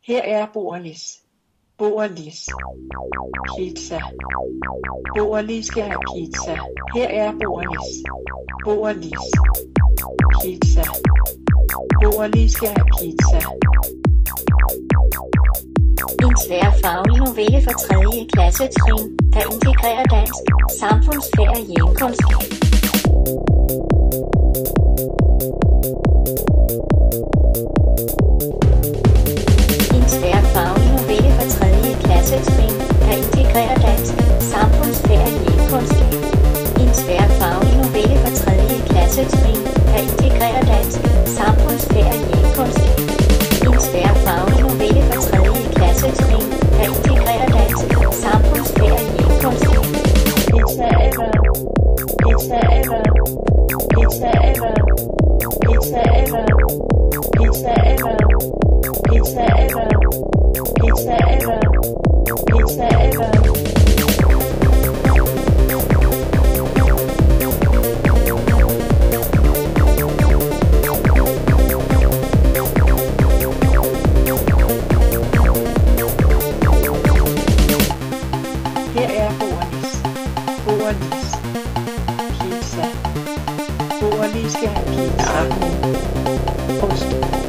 Her er Boerlis. Boerlis. Pizza. Boerlis skal have pizza. Her er Boerlis. Boerlis. Pizza. Boerlis skal have pizza. En tværfaglig novelle for 3. klassetrin, der integrerer dansk, samfundsfag og hjemkundskab. En tværfaglig novelle for 3. klassetrin, der integrerer dansk, samfundsfag og hjemkundskab. En tværfaglig novelle for 3. klassetrin, der integrerer dansk, samfundsfag og hjemkundskab. En tværfaglig novelle for 3. klassetrin, der integrerer dansk, samfundsfag og hjemkundskab. Pizza ever. Pizza ever. Pizza ever. Pizza ever. Pizza ever. Pizza ever. Pizza ever. Pizza ever. Her er Boerlis. Boerlis. Pizza. Boerlis skal have pizza. Ost.